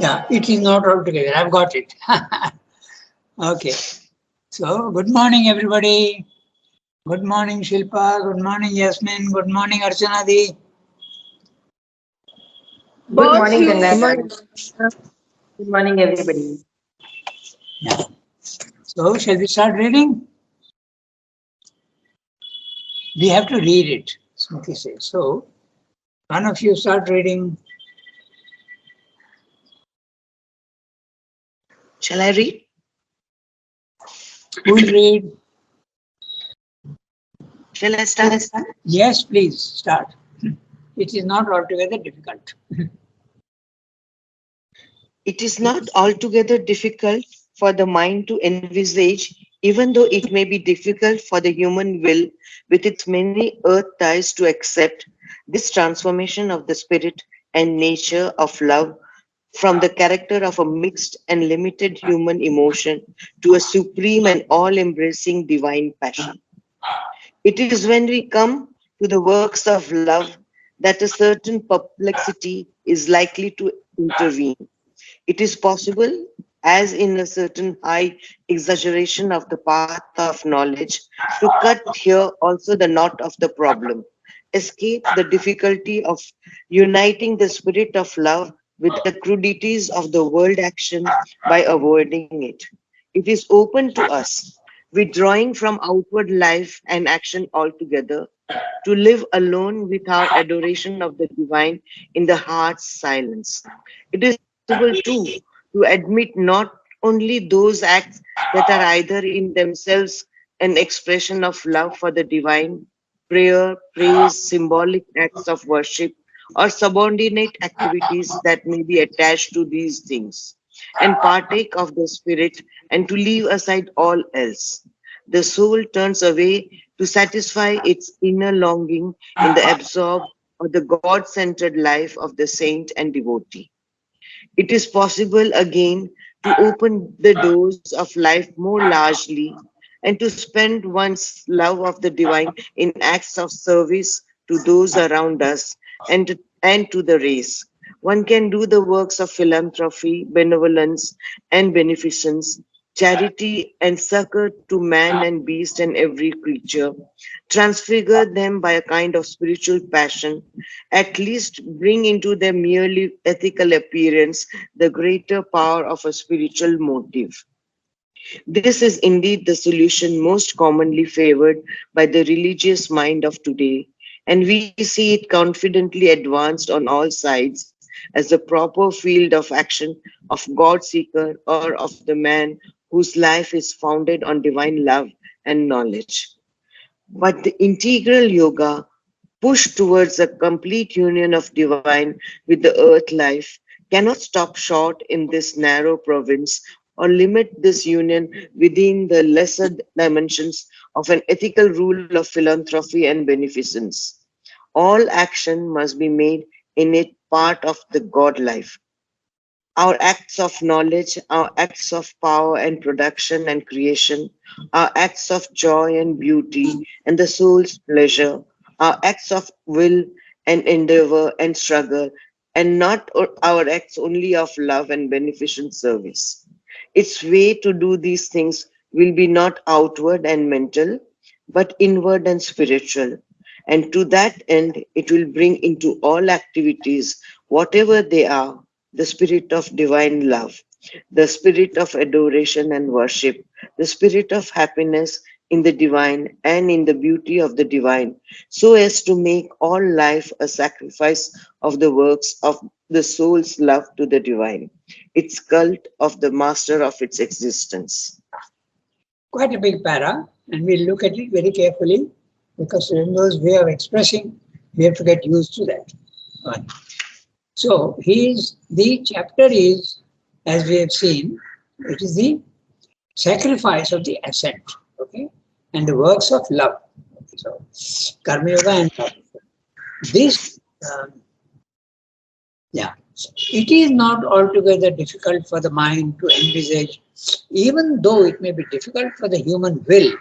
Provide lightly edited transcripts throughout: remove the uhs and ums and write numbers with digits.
Yeah, it is not all together. I've got it. Okay. So, good morning, everybody. Good morning, Shilpa. Good morning, Yasmin. Good morning, Archanadi. Good Boss morning, you. Good Ranganath. morning. Good morning, everybody. Yeah. So, shall we start reading? We have to read it, Smriti says. So, one of you start reading. Shall I read? Who will read? Shall I start? Yes, please start. It is not altogether difficult. It is not altogether difficult for the mind to envisage, even though it may be difficult for the human will, with its many earth ties, to accept this transformation of the spirit and nature of love from the character of a mixed and limited human emotion to a supreme and all embracing divine passion. It is when we come to the works of love that a certain perplexity is likely to intervene. It is possible, as in a certain high exaggeration of the path of knowledge, to cut here also the knot of the problem, escape the difficulty of uniting the spirit of love with the crudities of the world action by avoiding it. It is open to us, withdrawing from outward life and action altogether, to live alone with our adoration of the divine in the heart's silence. It is possible too to admit not only those acts that are either in themselves an expression of love for the divine, prayer, praise, symbolic acts of worship, or subordinate activities that may be attached to these things, and partake of the Spirit, and to leave aside all else. The soul turns away to satisfy its inner longing in the absorbed or the God centered life of the saint and devotee. It is possible again to open the doors of life more largely and to spend one's love of the divine in acts of service to those around us and to the race. One can do the works of philanthropy, benevolence, and beneficence, charity and succor to man and beast and every creature, transfigure them by a kind of spiritual passion, at least bring into their merely ethical appearance the greater power of a spiritual motive. This is indeed the solution most commonly favored by the religious mind of today, and we see it confidently advanced on all sides as the proper field of action of God seeker or of the man whose life is founded on divine love and knowledge. But the integral yoga push towards a complete union of divine with the earth life cannot stop short in this narrow province or limit this union within the lesser dimensions of an ethical rule of philanthropy and beneficence. All action must be made in it part of the God life. Our acts of knowledge, our acts of power and production and creation, our acts of joy and beauty and the soul's pleasure, our acts of will and endeavor and struggle, and not our acts only of love and beneficent service. Its way to do these things will be not outward and mental, but inward and spiritual. And to that end, it will bring into all activities, whatever they are, the spirit of divine love, the spirit of adoration and worship, the spirit of happiness in the divine and in the beauty of the divine, so as to make all life a sacrifice of the works of the soul's love to the divine, its cult of the master of its existence. Quite a big para, and we'll look at it very carefully because Rendo's way of expressing, we have to get used to that. One. So the chapter is, as we have seen, it is the sacrifice of the ascent, okay, and the works of love. So Karma Yoga and love. This, yeah, it is not altogether difficult for the mind to envisage, even though it may be difficult for the human will,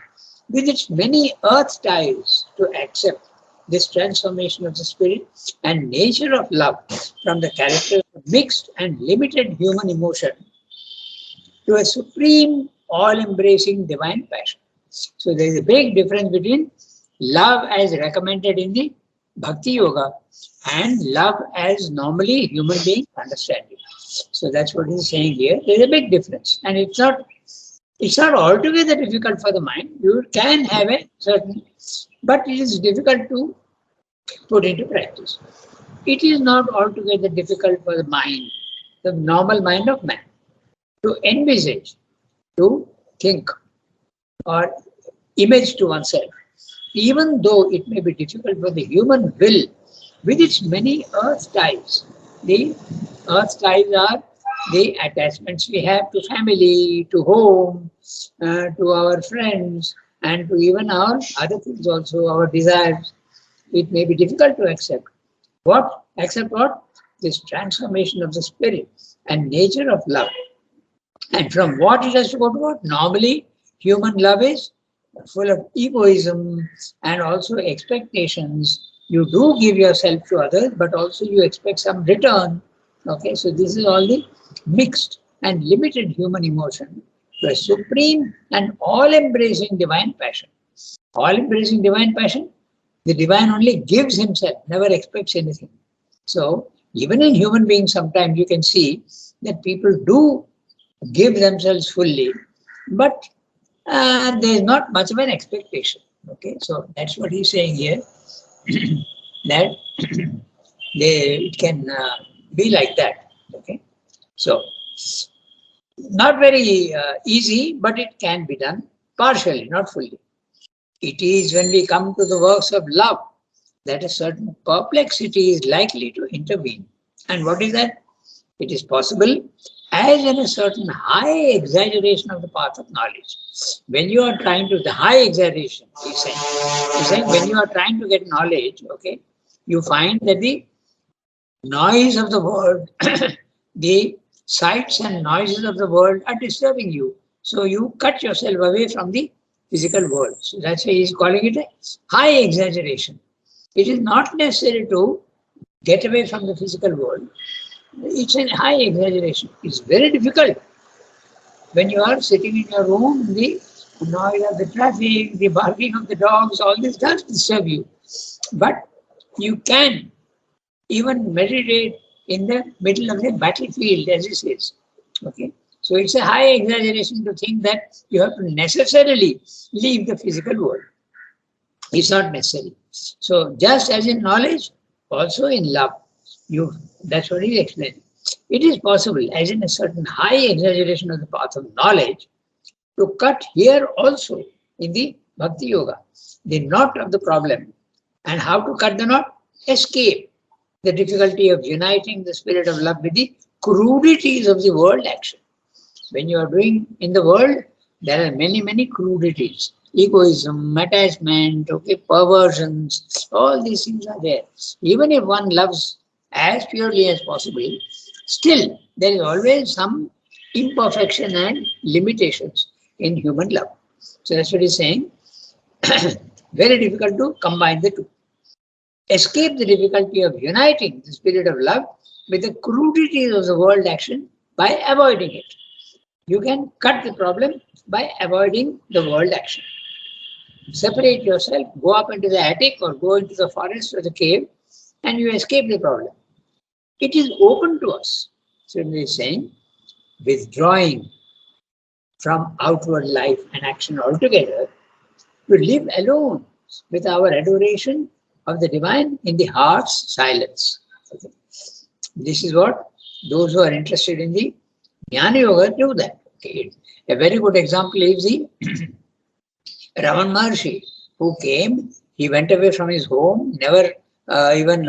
with its many earth ties, to accept this transformation of the spirit and nature of love from the character mixed and limited human emotion to a supreme, all-embracing divine passion. So there is a big difference between love as recommended in the Bhakti Yoga and love as normally human beings understand it. So that's what he's saying here. There is a big difference, and it's not altogether difficult for the mind. You can have a certain, but it is difficult to put into practice. It is not altogether difficult for the mind, the normal mind of man, to envisage, to think, or image to oneself, even though it may be difficult for the human will with its many earth ties. The earth ties are the attachments we have to family, to home, to our friends, and to even our other things also, our desires. It may be difficult to accept. What? Accept what? This transformation of the spirit and nature of love. And from what it has to go to what? Normally, human love is full of egoism and also expectations. You do give yourself to others, but also you expect some return. Okay, so this is all the mixed and limited human emotion to a supreme and all-embracing divine passion. All-embracing divine passion, the divine only gives himself, never expects anything. So even in human beings, sometimes you can see that people do give themselves fully, but there is not much of an expectation. Okay, so that's what he's saying here, that it can be like that. Okay, so not very easy, but it can be done partially, not fully. It is when we come to the works of love that a certain perplexity is likely to intervene. And what is that? It is possible as in a certain high exaggeration of the path of knowledge. When you are trying to, the high exaggeration, he's saying when you are trying to get knowledge, okay, you find that the noise of the world, the sights and noises of the world are disturbing you. So you cut yourself away from the physical world. So that's why he's calling it a high exaggeration. It is not necessary to get away from the physical world. It's a high exaggeration. It's very difficult. When you are sitting in your room, the noise of the traffic, the barking of the dogs, all this does disturb you. But you can even meditate in the middle of the battlefield, as he says. Okay. So it's a high exaggeration to think that you have to necessarily leave the physical world. It's not necessary. So just as in knowledge, also in love. That's what he's explaining. It is possible, as in a certain high exaggeration of the path of knowledge, to cut here also in the Bhakti Yoga, the knot of the problem. And how to cut the knot? Escape the difficulty of uniting the spirit of love with the crudities of the world action. When you are doing in the world, there are many, many crudities. Egoism, attachment, okay, perversions, all these things are there. Even if one loves as purely as possible, still there is always some imperfection and limitations in human love. So that's what he's saying. Very difficult to combine the two. Escape the difficulty of uniting the spirit of love with the crudities of the world action by avoiding it. You can cut the problem by avoiding the world action. Separate yourself, go up into the attic or go into the forest or the cave, and you escape the problem. It is open to us. So he is saying, withdrawing from outward life and action altogether, to live alone with our adoration of the divine in the heart's silence. Okay. This is what those who are interested in the Jnana Yoga do that. Okay. A very good example is the Raman Maharshi, who came, he went away from his home, never even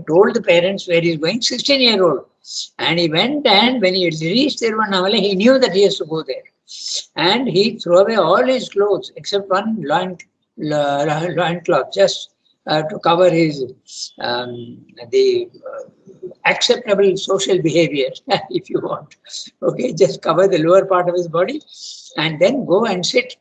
told the parents where he's going, 16-year-old. And he went, and when he reached Tiruvannamalai, he knew that he has to go there. And he threw away all his clothes except one loincloth, just to cover his acceptable social behavior, if you want. Okay, just cover the lower part of his body and then go and sit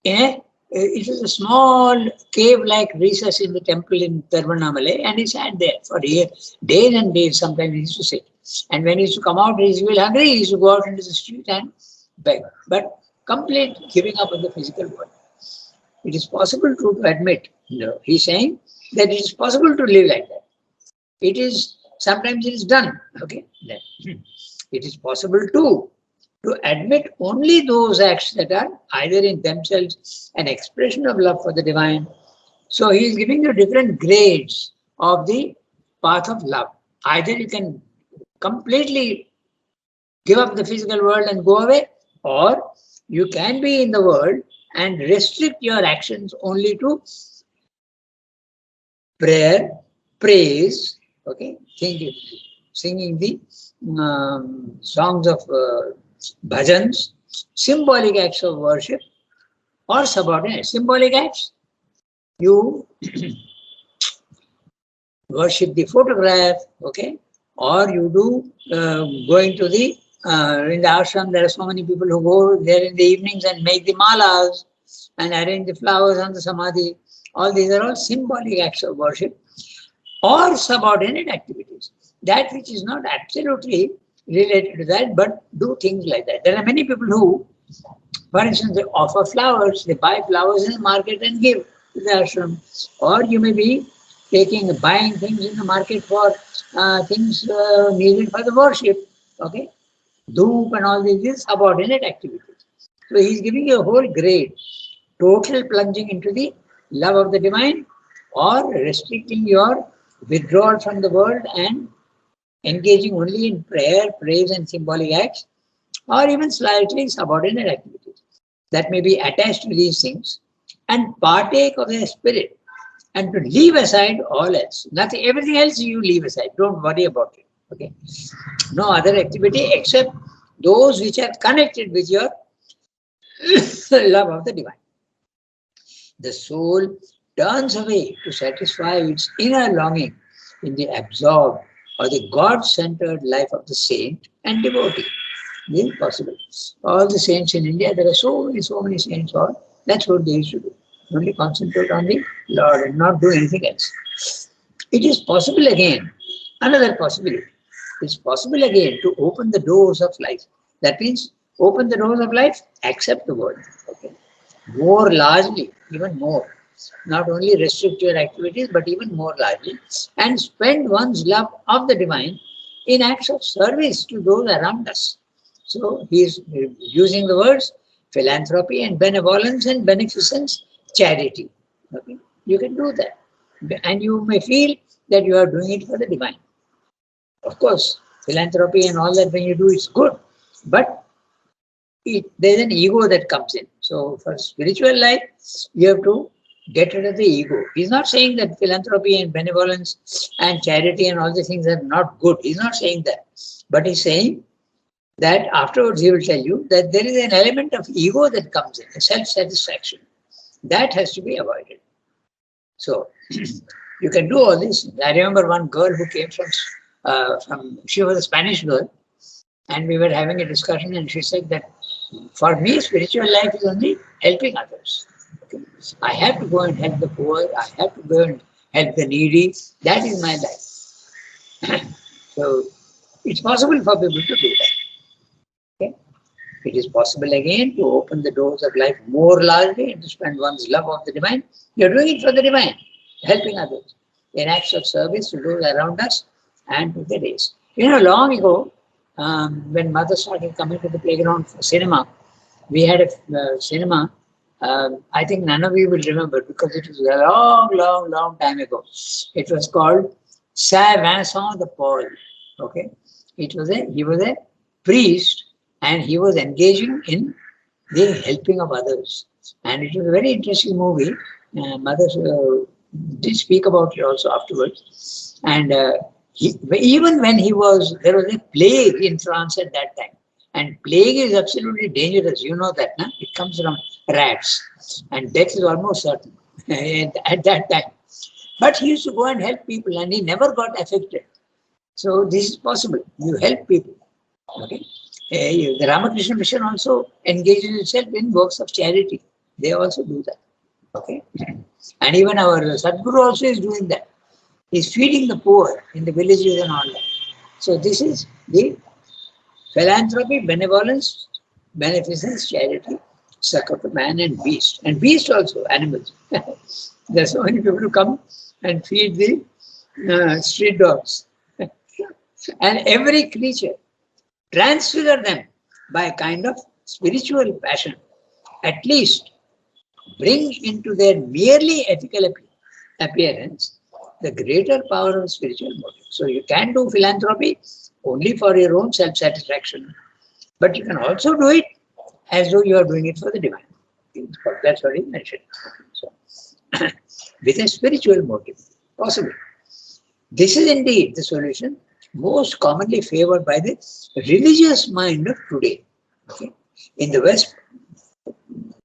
in a it was a small cave-like recess in the temple in Tiruvannamalai, and he sat there for years, days and days. Sometimes he used to sit. And when he used to come out, he used to be hungry, he used to go out into the street and beg. But complete giving up on the physical world. It is possible to admit, he's saying that it is possible to live like that. It is, sometimes it is done, okay? It is possible to admit only those acts that are either in themselves an expression of love for the divine. So he is giving you different grades of the path of love. Either you can completely give up the physical world and go away, or you can be in the world and restrict your actions only to prayer, praise, okay, singing the songs of bhajans, symbolic acts of worship, or subordinate. Symbolic acts, you worship the photograph, okay, or you do going to the in the ashram. There are so many people who go there in the evenings and make the malas and arrange the flowers on the samadhi. All these are all symbolic acts of worship or subordinate activities. That which is not absolutely related to that, but do things like that. There are many people who, for instance, they offer flowers, they buy flowers in the market and give to the ashram. Or you may be buying things in the market for things needed for the worship. Okay, Dhoop and all these subordinate activities. So he's giving you a whole grade, total plunging into the love of the divine, or restricting your withdrawal from the world and engaging only in prayer, praise and symbolic acts, or even slightly subordinate activities that may be attached to these things, and partake of their spirit, and to leave aside all else. Nothing, everything else you leave aside. Don't worry about it. Okay. No other activity except those which are connected with your love of the divine. The soul turns away to satisfy its inner longing in the absorbed or the God-centered life of the saint and devotee. This is possible. All the saints in India, there are so many saints. That's what they used to do. Only concentrate on the Lord and not do anything else. It is possible again, another possibility. It's possible again to open the doors of life. That means open the doors of life, accept the word. Okay. More largely, even more. Not only restrict your activities, but even more largely, and spend one's love of the divine in acts of service to those around us. So he is using the words philanthropy and benevolence and beneficence, charity. Okay? You can do that. And you may feel that you are doing it for the divine. Of course, philanthropy and all that when you do is good, but there's an ego that comes in. So for spiritual life, you have to get rid of the ego. He's not saying that philanthropy and benevolence and charity and all these things are not good. He's not saying that. But he's saying that afterwards he will tell you that there is an element of ego that comes in, a self-satisfaction. That has to be avoided. So you can do all this. I remember one girl who came she was a Spanish girl, and we were having a discussion, and she said that for me, spiritual life is only helping others. Okay? I have to go and help the poor. I have to go and help the needy. That is my life. So it's possible for people to do that. Okay? It is possible again to open the doors of life more largely and to spend one's love of the divine. You're doing it for the divine, helping others in acts of service to those around us and to the race. Long ago, when mother started coming to the playground for cinema, we had a cinema. I think none of you will remember because it was a long time ago. It was called Saint Vincent de Paul. Okay, he was a priest and he was engaging in the helping of others. And it was a very interesting movie. Mother did speak about it also afterwards. And even when there was a plague in France at that time. And plague is absolutely dangerous. You know that, no? It comes from rats. And death is almost certain at that time. But he used to go and help people and he never got affected. So this is possible. You help people. Okay. The Ramakrishna Mission also engages itself in works of charity. They also do that. Okay. And even our Sadguru also is doing that. He's feeding the poor in the villages and all that. So this is the philanthropy, benevolence, beneficence, charity, succor to man and beast also, animals. There are so many people who come and feed the street dogs. And every creature, transfigure them by a kind of spiritual passion. At least bring into their merely ethical appearance the greater power of spiritual motive. So you can do philanthropy only for your own self-satisfaction, but you can also do it as though you are doing it for the divine. That's what he mentioned. So, with a spiritual motive, possible. This is indeed the solution most commonly favored by the religious mind of today. Okay? In the West,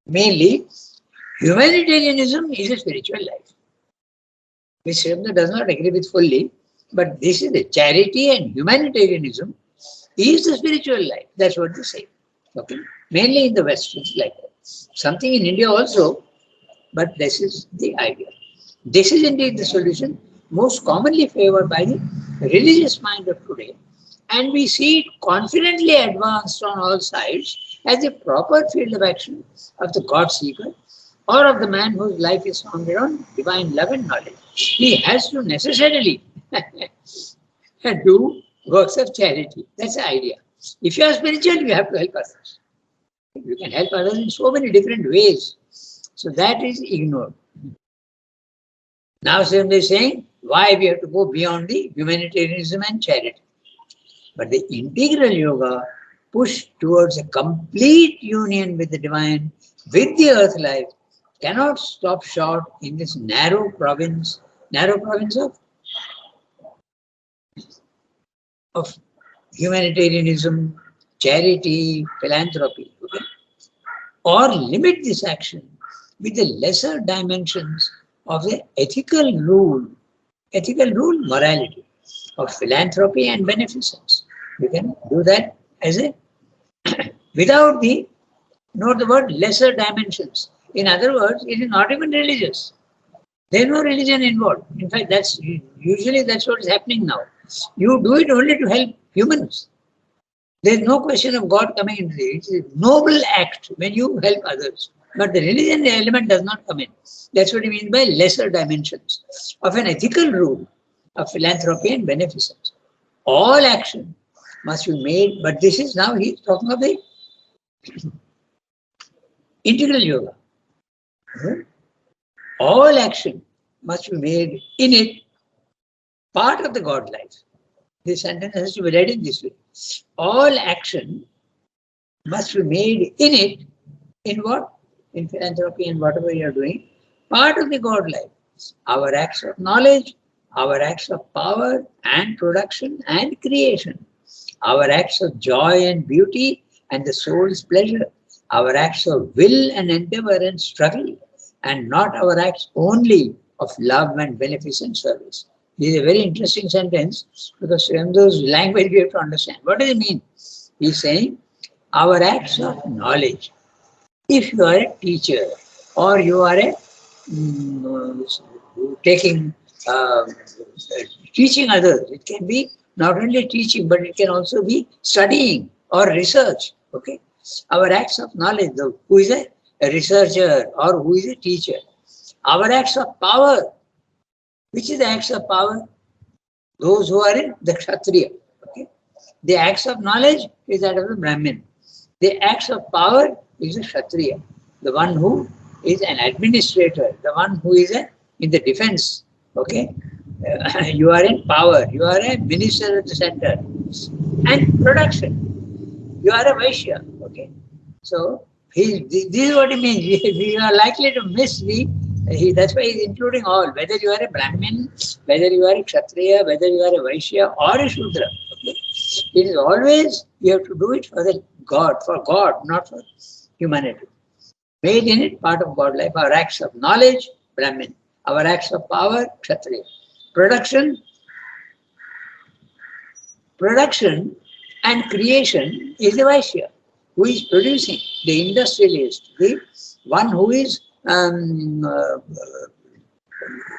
mainly, humanitarianism is a spiritual life, which Srimad does not agree with fully, but this is the charity and humanitarianism is the spiritual life. That's what they say. Okay? Mainly in the West, it's like that. Something in India also, but this is the idea. This is indeed the solution most commonly favored by the religious mind of today, and we see it confidently advanced on all sides as a proper field of action of the God seeker or of the man whose life is founded on divine love and knowledge. He has to necessarily do works of charity. That's the idea. If you are spiritual, you have to help others. You can help others in so many different ways. So that is ignored. Now somebody is saying why we have to go beyond the humanitarianism and charity. But the integral yoga push towards a complete union with the divine, with the earth life, cannot stop short in this narrow province of humanitarianism, charity, philanthropy, okay? Or limit this action with the lesser dimensions of the ethical rule, morality, of philanthropy and beneficence. You can do that as a, without the, note the word lesser dimensions. In other words, it is not even religious. There is no religion involved. In fact, usually that's what is happening now. You do it only to help humans. There is no question of God coming into it. It's a noble act when you help others. But the religion element does not come in. That's what he means by lesser dimensions of an ethical rule of philanthropy and beneficence. All action must be made, but this is now he's talking of the integral yoga. All action must be made in it part of the God life. This sentence has to be read in this way. All action must be made in it, in what? In philanthropy and whatever you are doing, part of the God life. Our acts of knowledge, our acts of power and production and creation, our acts of joy and beauty and the soul's pleasure, our acts of will and endeavor and struggle, and not our acts only of love and beneficent service. This is a very interesting sentence because from those language we have to understand. What does it mean? He is saying our acts of knowledge. If you are a teacher or you are a teaching others, it can be not only teaching, but it can also be studying or research. Okay, our acts of knowledge, who is a researcher or who is a teacher. Our acts of power. Which is the acts of power? Those who are in the Kshatriya. Okay? The acts of knowledge is that of the Brahmin. The acts of power is the Kshatriya, the one who is an administrator, the one who is in the defense. Okay? You are in power, you are a minister at the center. And production, you are a Vaishya. Okay? So, this is what it means. We are likely to miss that's why he's including all, whether you are a Brahmin, whether you are a Kshatriya, whether you are a Vaishya or a Shudra. Okay? It is always, you have to do it for God, not for humanity. Made in it part of God life. Our acts of knowledge, Brahmin. Our acts of power, Kshatriya. Production and creation is the Vaishya, who is producing, the industrialist, the one who is um, uh,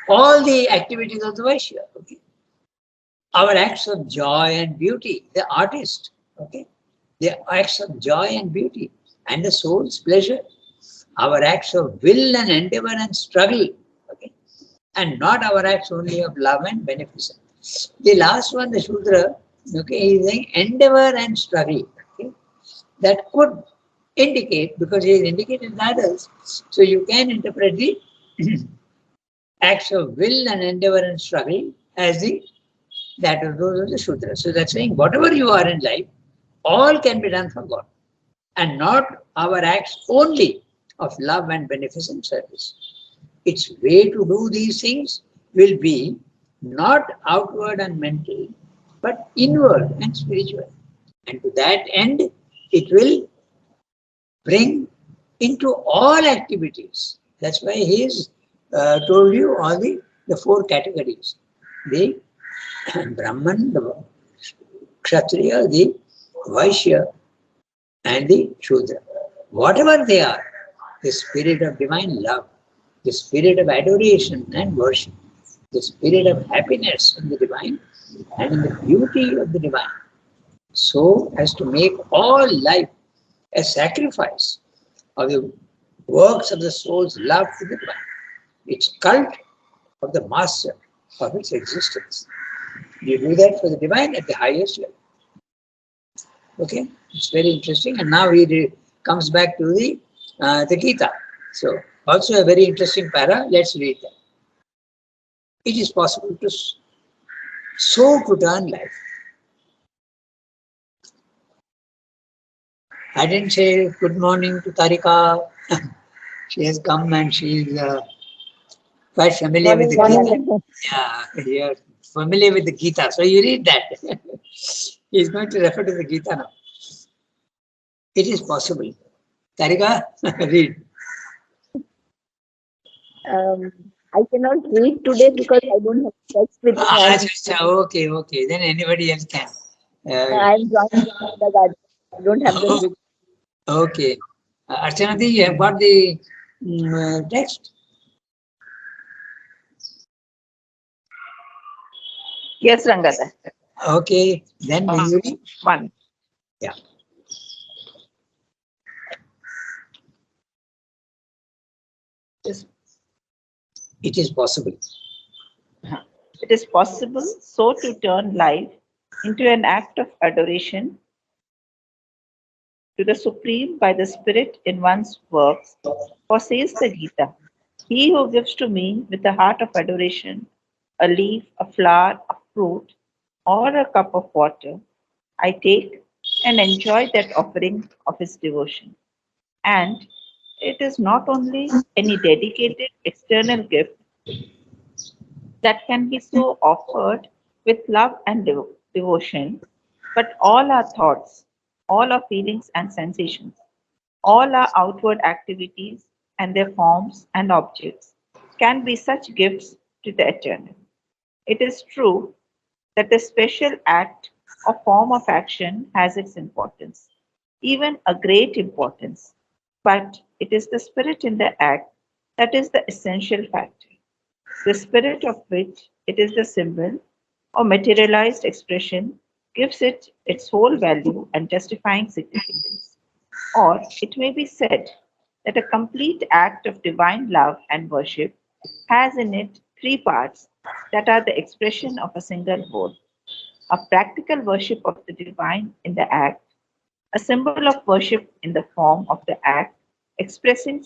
all the activities of the Vaishya. Okay? Our acts of joy and beauty, the artist, okay? The acts of joy and beauty and the soul's pleasure, our acts of will and endeavor and struggle, okay? And not our acts only of love and beneficence. The last one, the Shudra, okay, is saying endeavor and struggle, okay? That could indicate, because he is indicated in others, so you can interpret the acts of will and endeavor and struggle as the that are those are the Shudras. So that's saying whatever you are in life, all can be done for God, and not our acts only of love and beneficent service. Its way to do these things will be not outward and mental, but inward and spiritual. And to that end, it will bring into all activities. That's why he has told you all the four categories. The Brahman, the Kshatriya, the Vaishya, and the Shudra. Whatever they are, the spirit of divine love, the spirit of adoration and worship, the spirit of happiness in the divine and in the beauty of the divine, so as to make all life a sacrifice of the works of the soul's love to the divine, its cult of the master of its existence. You do that for the divine at the highest level. Okay, it's very interesting. And now he comes back to the Gita. So also a very interesting para. Let's read that. It is possible to sow to turn life. I didn't say good morning to Tarika. She has come and she is quite familiar with the Gita. Yeah, you're familiar with the Gita. So you read that. He's going to refer to the Gita now. It is possible. Tarika, read. I cannot read today because I don't have text with me. Okay. Then anybody else can. I'm joining the garden. I don't have the book. Okay. Archanati, you have got the text? Yes, Ranganath. Okay. Then you read? One. Yeah. Yes. It is possible. It is possible so to turn life into an act of adoration to the Supreme by the Spirit in one's works. For says the Gita, he who gives to me with a heart of adoration a leaf, a flower, a fruit, or a cup of water, I take and enjoy that offering of his devotion. And it is not only any dedicated external gift that can be so offered with love and devotion, but all our thoughts, all our feelings and sensations, all our outward activities and their forms and objects can be such gifts to the eternal. It is true that the special act or form of action has its importance, even a great importance, but it is the spirit in the act that is the essential factor, the spirit of which it is the symbol or materialized expression gives it its whole value and justifying significance. Or it may be said that a complete act of divine love and worship has in it three parts that are the expression of a single whole: a practical worship of the divine in the act, a symbol of worship in the form of the act, expressing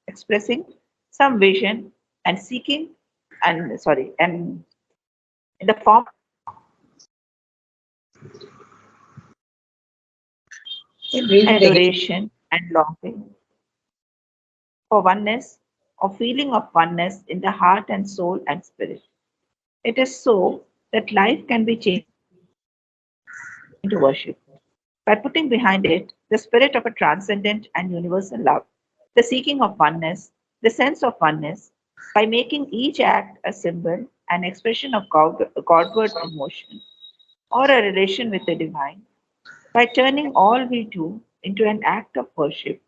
expressing some vision and seeking and in the form Read of it again. adoration and longing for oneness or feeling of oneness in the heart and soul and spirit. It is so that life can be changed into worship by putting behind it the spirit of a transcendent and universal love, the seeking of oneness, the sense of oneness, by making each act a symbol, an expression of Godward emotion, or a relation with the divine, by turning all we do into an act of worship,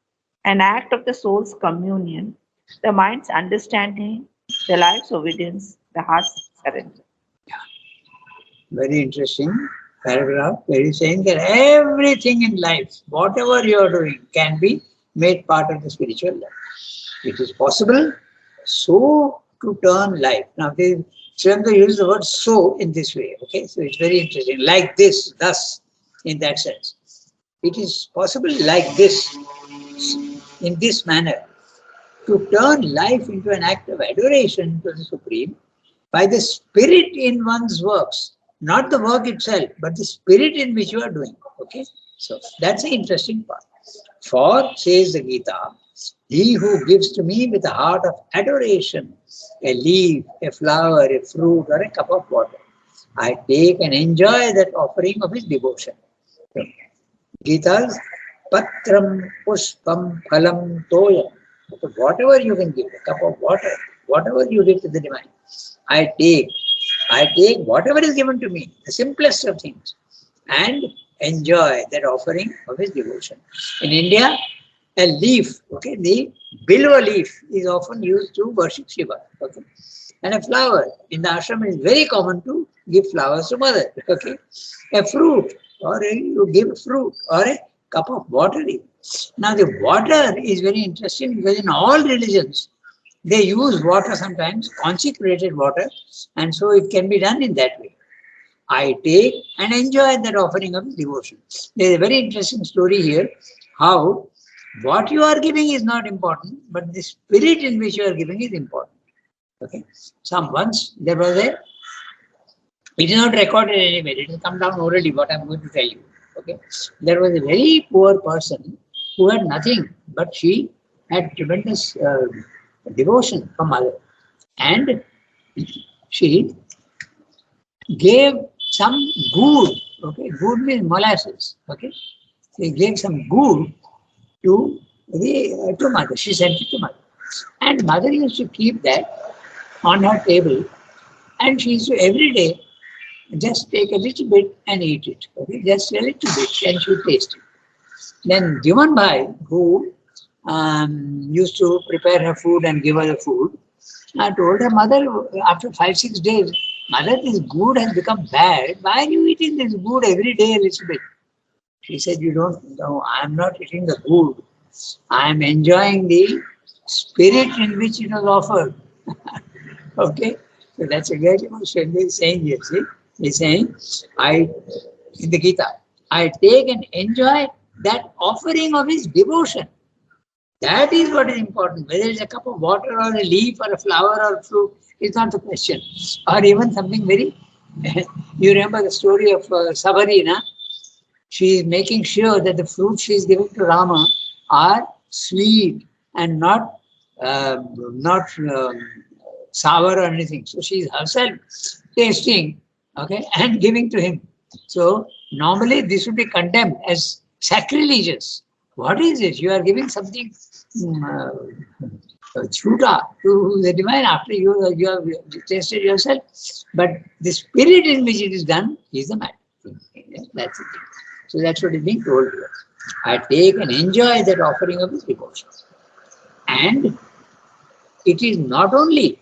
an act of the soul's communion the mind's understanding, the life's obedience, the heart's surrender. Very interesting paragraph where he's saying that everything in life, whatever you are doing, can be made part of the spiritual life. It is possible so to turn life. Now, Srivamda uses the word so in this way. Okay, so it's very interesting. Like this, thus, in that sense. It is possible like this, in this manner, to turn life into an act of adoration to the Supreme by the spirit in one's works. Not the work itself, but the spirit in which you are doing. Okay, so that's the interesting part. For, says the Gita, he who gives to me with a heart of adoration, a leaf, a flower, a fruit, or a cup of water, I take and enjoy that offering of his devotion. So, Gita's patram, pushpam, phalam, toyam. Whatever you can give, a cup of water, whatever you give to the divine, I take whatever is given to me, the simplest of things, and enjoy that offering of his devotion. In India, a leaf, okay, the bilva leaf is often used to worship Shiva, okay, and a flower in the ashram is very common to give flowers to mother, okay, a fruit, you give fruit, or a cup of water even. Now the water is very interesting because in all religions, they use water sometimes, consecrated water, and so it can be done in that way. I take and enjoy that offering of devotion. There is a very interesting story here, how what you are giving is not important, but the spirit in which you are giving is important. Okay. Once there was it is not recorded anywhere, it will come down orally, what I am going to tell you. Okay. There was a very poor person who had nothing, but she had tremendous devotion for mother. And she gave some good, okay, good means molasses, okay. She gave some good to mother. She sent it to mother. And mother used to keep that on her table, and she used to every day just take a little bit and eat it, okay, just a little bit, and she would taste it. Then Juman Bhai, who used to prepare her food and give her the food, I told her, mother, after 5-6 days, mother, this good has become bad. Why are you eating this good every day a little bit? She said, you don't know, I am not eating the good. I am enjoying the spirit in which it was offered. Okay? So that's exactly what Srivamda is saying here. See? He's saying, in the Gita, I take and enjoy that offering of his devotion. That is what is important. Whether it's a cup of water or a leaf or a flower or a fruit, is not the question. Or even something very, you remember the story of Sabari, na? She is making sure that the fruits she is giving to Rama are sweet and not sour or anything. So she is herself tasting, okay, and giving to him. So normally this would be condemned as sacrilegious. What is it? You are giving something chuta to the divine after you have tasted yourself. But the spirit in which it is done is the matter. That's it. So that's what is being told here. I take and enjoy that offering of his devotion. And it is not only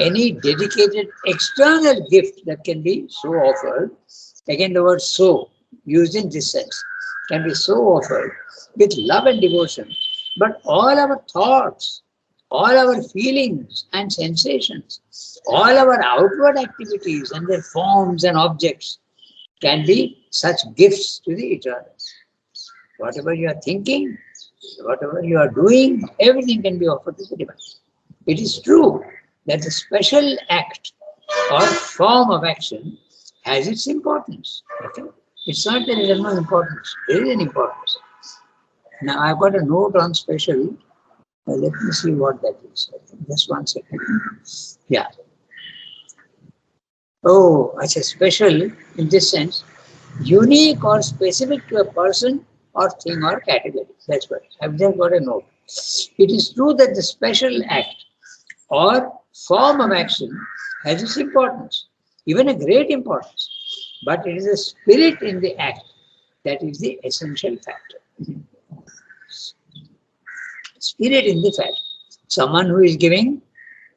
any dedicated external gift that can be so offered. Again, the word so, used in this sense, can be so offered with love and devotion. But all our thoughts, all our feelings and sensations, all our outward activities and their forms and objects can be such gifts to the eternal. Whatever you are thinking, whatever you are doing, everything can be offered to the divine. It is true that the special act or form of action has its importance. Okay? It's not that it has no importance. There is an importance. Now I've got a note on special. Let me see what that is. Just 1 second. Yeah. Oh, it's a special in this sense, unique or specific to a person or thing or category. That's what I've just got a note. It is true that the special act or form of action has its importance, even a great importance, but it is the spirit in the act that is the essential factor. Spirit in the fact. Someone who is giving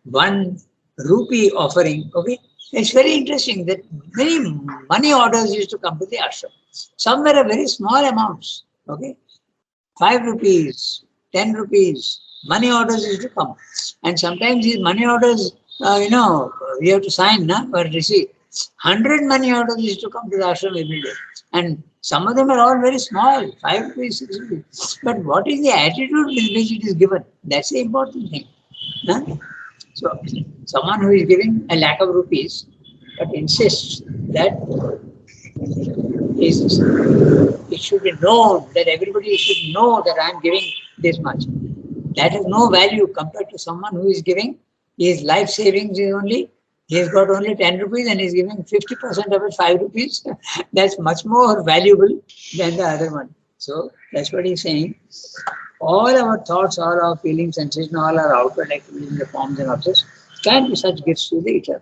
1 rupee offering, okay, it's very interesting that many money orders used to come to the ashram. Some were very small amounts, okay, 5 rupees, 10 rupees, money orders used to come. And sometimes these money orders, we have to sign or receipt. 100 money orders used to come to the ashram every day. And some of them are all very small, 5 rupees, 6 rupees. But what is the attitude with which it is given? That's the important thing. Huh? So, someone who is giving 1 lakh of rupees but insists that it should be known, that everybody should know that I am giving this much. That has no value compared to someone who is giving his life savings is only, he has got only 10 rupees and is giving 50% of it, 5 rupees. That's much more valuable than the other one. So that's what he's saying. All our thoughts, all our feelings, sensations, all our outward activities in the forms and objects can be such gifts to the eternal.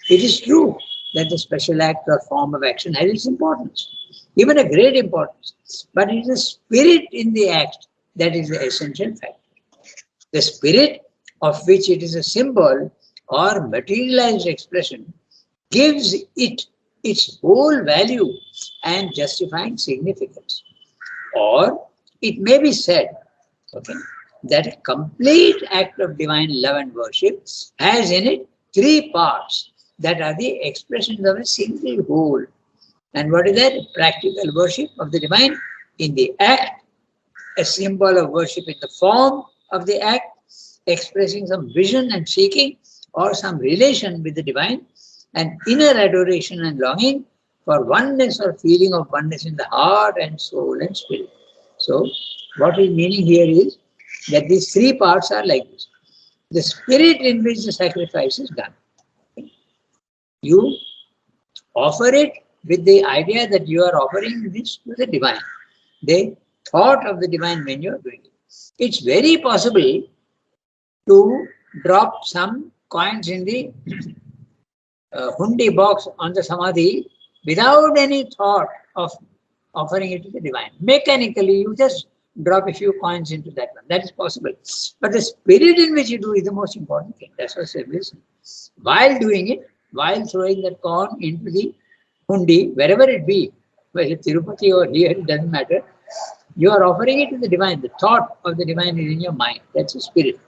It is true that the special act or form of action has its importance, even a great importance. But it is the spirit in the act that is the essential factor. The spirit of which it is a symbol or materialized expression gives it its whole value and justifying significance. Or it may be said, okay, that a complete act of divine love and worship has in it 3 parts that are the expressions of a single whole. And what is that? Practical worship of the divine in the act, a symbol of worship in the form of the act, expressing some vision and seeking or some relation with the divine, and inner adoration and longing for oneness or feeling of oneness in the heart and soul and spirit. So, what is meaning here is that these 3 parts are like this. The spirit in which the sacrifice is done. You offer it with the idea that you are offering this to the divine. The thought of the divine when you are doing it. It's very possible to drop some coins in the hundi box on the samadhi without any thought of offering it to the divine. Mechanically, you just drop a few coins into that one. That is possible. But the spirit in which you do is the most important thing. That's what Sri says. While doing it, while throwing that coin into the hundi, wherever it be, whether Tirupati or here, it doesn't matter, you are offering it to the divine. The thought of the divine is in your mind. That's the spirit.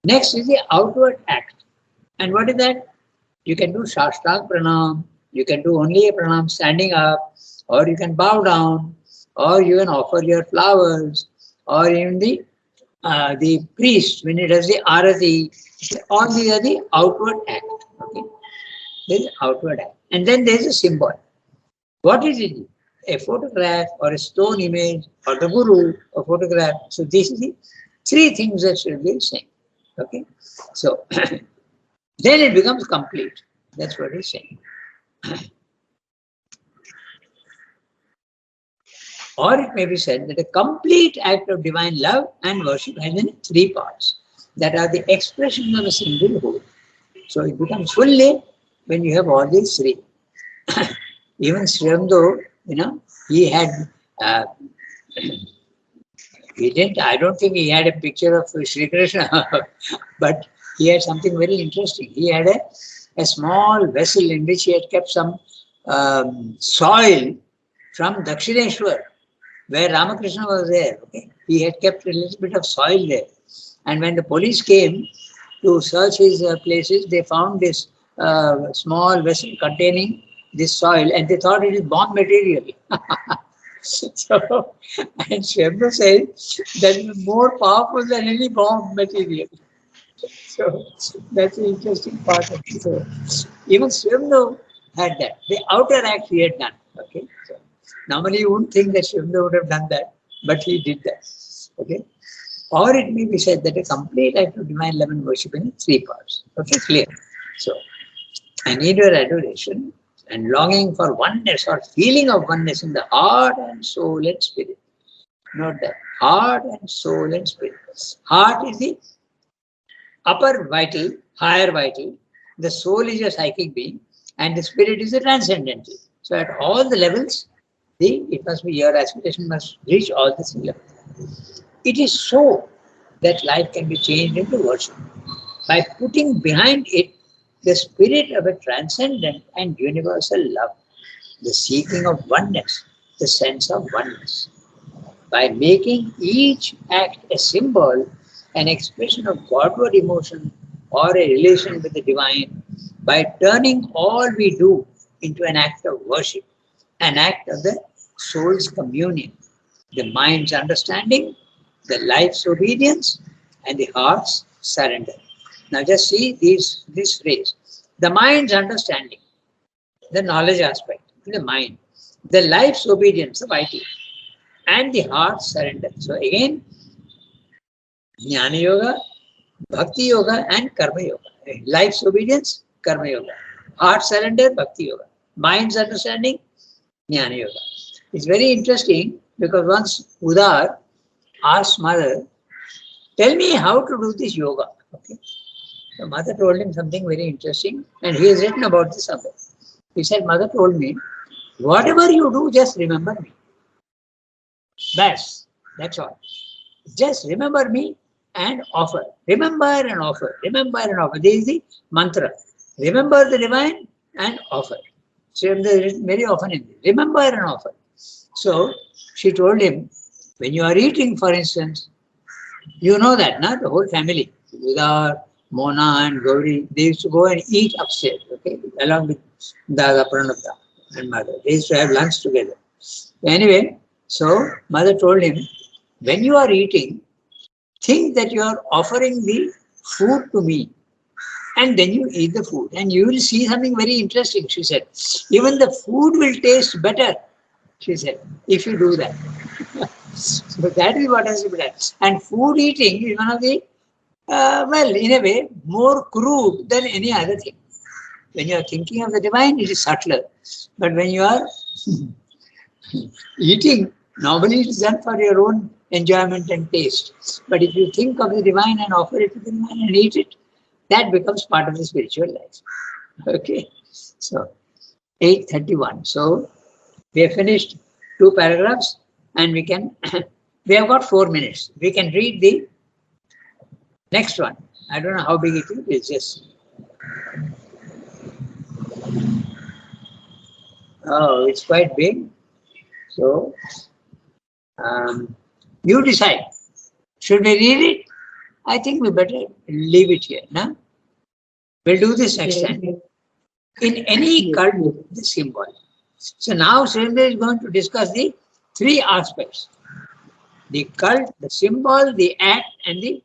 Next is the outward act. And what is that? You can do Shashtang Pranam, you can do only a Pranam standing up, or you can bow down, or you can offer your flowers, or even the priest, when he does the Arati, all these are the outward act. Okay? There is outward act. And then there is a symbol. What is it? A photograph or a stone image or the Guru, a photograph. So this is the 3 things that should be saying. Okay? So then it becomes complete. That's what he's saying. Or it may be said that a complete act of divine love and worship has in 3 parts that are the expression of a single whole. So it becomes fully when you have all these 3. Even Sriramdo, he had, I don't think he had a picture of Sri Krishna, but he had something very interesting. He had a small vessel in which he had kept some soil from Dakshineshwar, where Ramakrishna was there. Okay? He had kept a little bit of soil there. And when the police came to search his places, they found this small vessel containing this soil, and they thought it is bomb material. So, and Sri says that is more powerful than any bomb material. So that's the interesting part of it. So even Sri had that. The outer act he had done. Okay. So normally you wouldn't think that Sri would have done that, but he did that. Okay. Or it may be said that a complete act of divine love and worship in 3 parts. Okay, clear. So, I need your adoration and longing for oneness or feeling of oneness in the heart and soul and spirit. Note that. Heart and soul and spirit. Heart is the upper vital, higher vital. The soul is your psychic being and the spirit is the transcendental. So at all the levels, it must be your aspiration must reach all the 3 levels. It is so that life can be changed into worship by putting behind it the spirit of a transcendent and universal love, the seeking of oneness, the sense of oneness. By making each act a symbol, an expression of Godward emotion or a relation with the divine, by turning all we do into an act of worship, an act of the soul's communion, the mind's understanding, the life's obedience, and the heart's surrender. Now just see this phrase. The mind's understanding, the knowledge aspect, the mind, the life's obedience, the vital, and the heart's surrender. So again, Jnana Yoga, Bhakti Yoga, and Karma Yoga. Life's obedience, Karma Yoga. Heart surrender, Bhakti Yoga. Mind's understanding, Jnana Yoga. It's very interesting because once Udar asked mother, tell me how to do this yoga. Okay. So mother told him something very interesting, and he has written about this somewhere. He said, mother told me, whatever you do, just remember me. That's all. Just remember me and offer. Remember and offer. Remember and offer. This is the mantra. Remember the divine and offer. So very often in this. Remember and offer. So she told him, when you are eating, for instance, you know that, not the whole family, Udar, Mona and Gauri, they used to go and eat upstairs, okay, along with Dada, Pranabda and mother. They used to have lunch together. Anyway, so mother told him, when you are eating, think that you are offering the food to me, and then you eat the food, and you will see something very interesting, she said. Even the food will taste better, she said, if you do that. So that is what has to be done. And food eating is one of the, well, in a way, more crude than any other thing. When you are thinking of the divine, it is subtler. But when you are eating, normally it is done for your own enjoyment and taste. But if you think of the divine and offer it to the divine and eat it, that becomes part of the spiritual life. Okay. So, 8:31. So, we have finished 2 paragraphs and we can, we have got 4 minutes. We can read the next one. I don't know how big it is. It's just, oh, it's quite big. So, you decide. Should we read it? I think we better leave it here. No? We'll do this next time. In any cult, the symbol. So now Surendra is going to discuss the 3 aspects. The cult, the symbol, the act, and the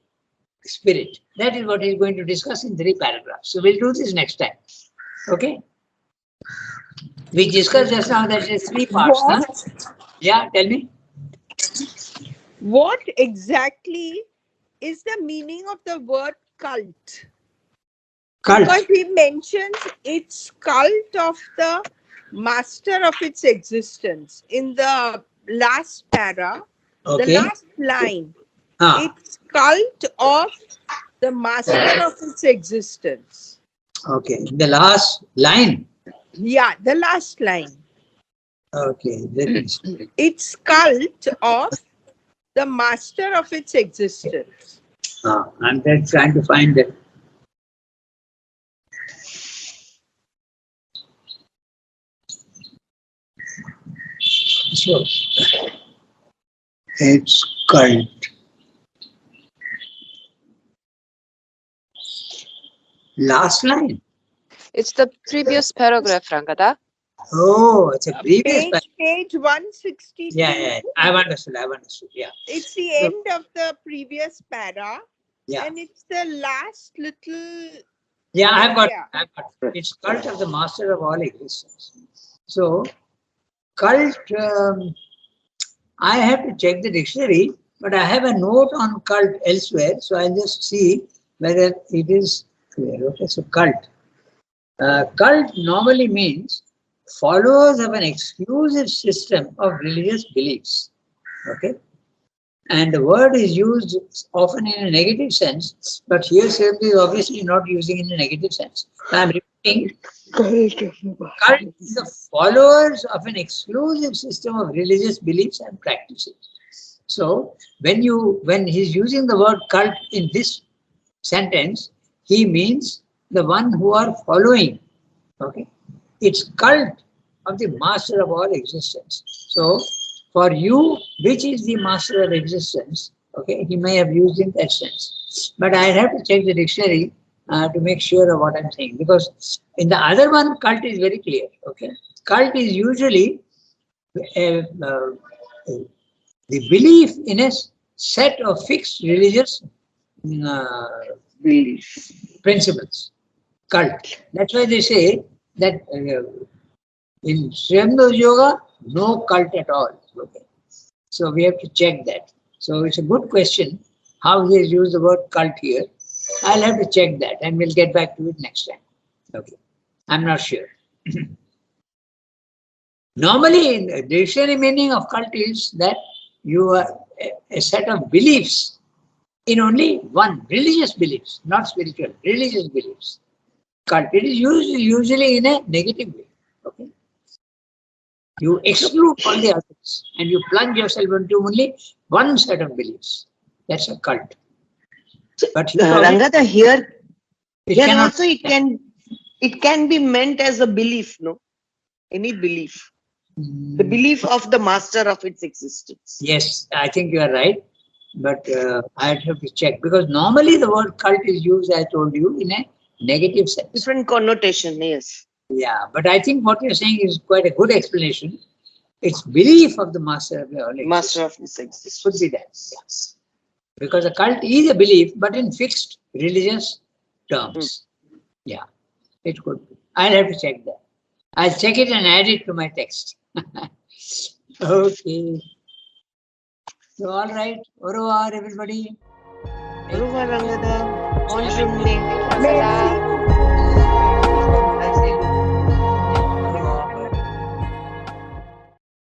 spirit. That is what he is going to discuss in 3 paragraphs. So we'll do this next time. Okay? We discussed just now that there is 3 parts. No? Yeah, tell me. What exactly is the meaning of the word cult? Cult. Because he mentions it's cult of the master of its existence. In the last para, Okay. the last line, Ah. it's cult of the master of its existence. Okay. The last line. Yeah, the last line. Okay. It's cult of the master of its existence. I'm just trying to find it. So, it's cult. Last line. It's the previous paragraph, Rangada. Oh, it's a previous. Page 162. Yeah. I've understood. Yeah. It's the end of the previous para. Yeah. And it's the last little. Yeah, I've got. Yeah. It's cult of the master of all existence. So, cult. I have to check the dictionary, but I have a note on cult elsewhere, so I'll just see whether it is clear. Okay, so cult. Cult normally means followers of an exclusive system of religious beliefs. Okay, and the word is used often in a negative sense, but here Sri is obviously not using in a negative sense. So I'm repeating. Cult is the followers of an exclusive system of religious beliefs and practices. So when he's using the word cult in this sentence, he means the one who are following. Okay, it's cult of the master of all existence. So for you, which is the master of existence? Okay, he may have used in that sense, but I have to check the dictionary to make sure of what I'm saying, because in the other one, cult is very clear. Okay, cult is usually the belief in a set of fixed religious uh, Belief. principles. Cult. That's why they say that in Shyamdas Yoga, no cult at all. Okay. So we have to check that. So it's a good question how he has used the word cult here. I'll have to check that and we'll get back to it next time. Okay. I'm not sure. Normally, in the dictionary meaning of cult is that you are a set of beliefs in only one, religious beliefs, not spiritual, religious beliefs. Cult. It is used usually in a negative way. Okay. You exclude all the others and you plunge yourself into only one set of beliefs. That's a cult. But Rangada, here, it here cannot. also it can be meant as a belief, no? Any belief. The belief of the master of its existence. Yes, I think you are right. But I'd have to check, because normally the word cult is used, I told you, in a negative sense. Different connotation, yes. Yeah, but I think what you're saying is quite a good explanation. It's belief of the master of all existence. Master of this existence. Could be that. Yes. Because a cult is a belief, but in fixed religious terms. Yeah, it could be. I'll have to check that. I'll check it and add it to my text. Okay. So, all right. Au revoir, everybody. Rangada. Rangada.